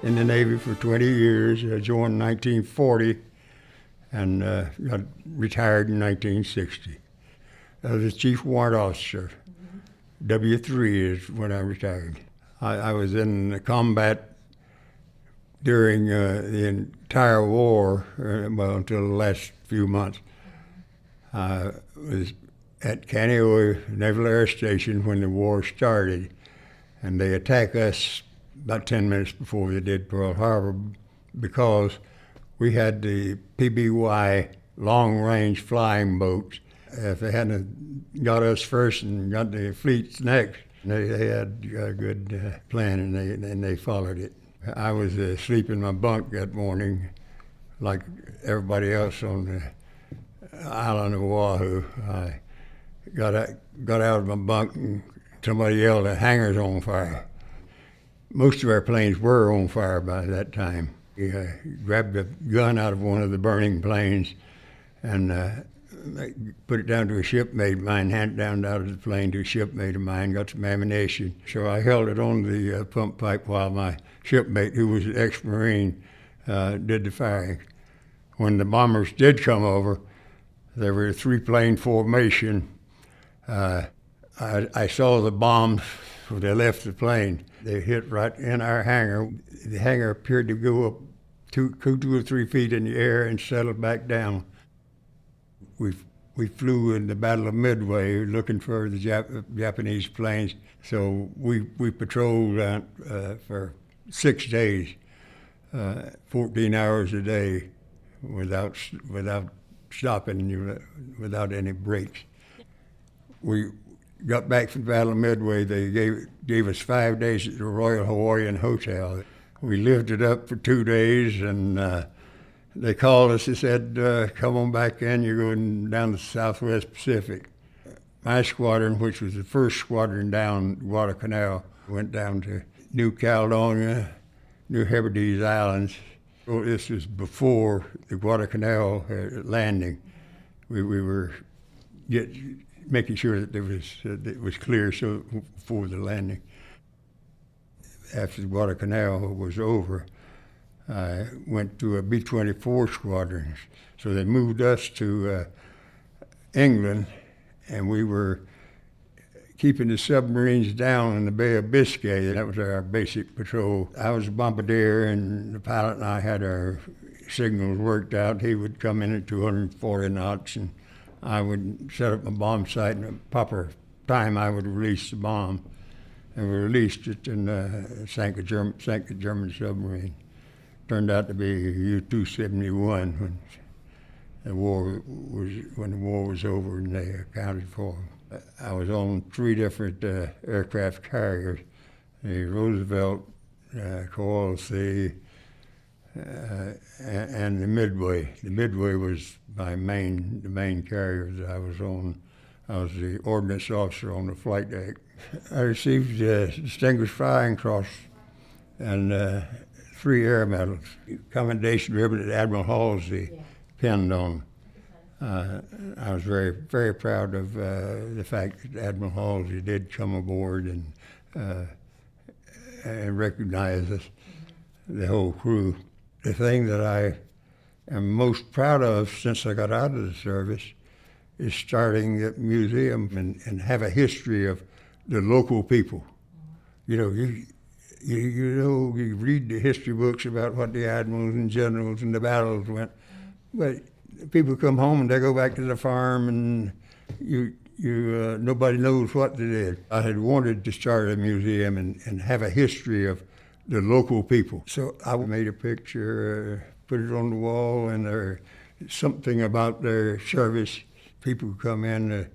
in the Navy for 20 years. I joined in 1940 and got retired in 1960. I was Chief Warrant Officer. W3 is when I retired. I was in combat during the entire war, well, until the last few months. I was at Kaneohe Naval Air Station when the war started, and they attacked us about 10 minutes before they did Pearl Harbor because we had the PBY long-range flying boats. If they hadn't got us first and got the fleets next, they had a good plan, and they followed it. I was asleep in my bunk that morning like everybody else on the island of Oahu. I got out of my bunk and somebody yelled, "The hangar's on fire." Most of our planes were on fire by that time. We grabbed a gun out of one of the burning planes and put it down to a shipmate of mine, handed it down out of the plane to a shipmate of mine, got some ammunition. So I held it on the pump pipe while my shipmate, who was an ex-Marine, did the firing. When the bombers did come over, there were a three-plane formation. I saw the bombs when they left the plane. They hit right in our hangar. The hangar appeared to go up two or 3 feet in the air and settled back down. We flew in the Battle of Midway looking for the Japanese planes. So we patrolled for 6 days, 14 hours a day, without stopping, without any breaks. We got back from the Battle of Midway. They gave us 5 days at the Royal Hawaiian Hotel. We lived it up for 2 days, and they called us and said, "Come on back in, you're going down the Southwest Pacific." My squadron, which was the first squadron down Guadalcanal, went down to New Caledonia, New Hebrides Islands. Well, this was before the Guadalcanal landing. We were making sure that it was clear before the landing. After the Guadalcanal was over, I went to a B-24 squadron. So they moved us to England, and we were keeping the submarines down in the Bay of Biscay. That was our basic patrol. I was a bombardier, and the pilot and I had our signals worked out. He would come in at 240 knots, and I would set up a bomb site, and at the proper time I would release the bomb. And we released it and sank a German submarine. Turned out to be U-271 when the war was over and they accounted for them. I was on 3 different aircraft carriers: the Roosevelt, Coral Sea, and the Midway. The Midway was the main carrier that I was on. I was the ordnance officer on the flight deck. I received a Distinguished Flying Cross and 3 air medals. Commendation ribbon that Admiral Halsey pinned on. I was very, very proud of the fact that Admiral Halsey did come aboard and recognize us, the whole crew. The thing that I am most proud of since I got out of the service is starting the museum and have a history of the local people. You read the history books about what the admirals and generals and the battles went, but people come home and they go back to the farm and nobody knows what they did. I had wanted to start a museum and have a history of the local people. So I made a picture, put it on the wall, and there's something about their service. People come in,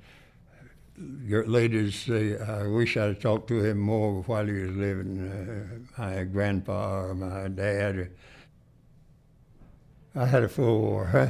ladies say, "I wish I'd talked to him more while he was living, my grandpa or my dad." I had a full war, huh?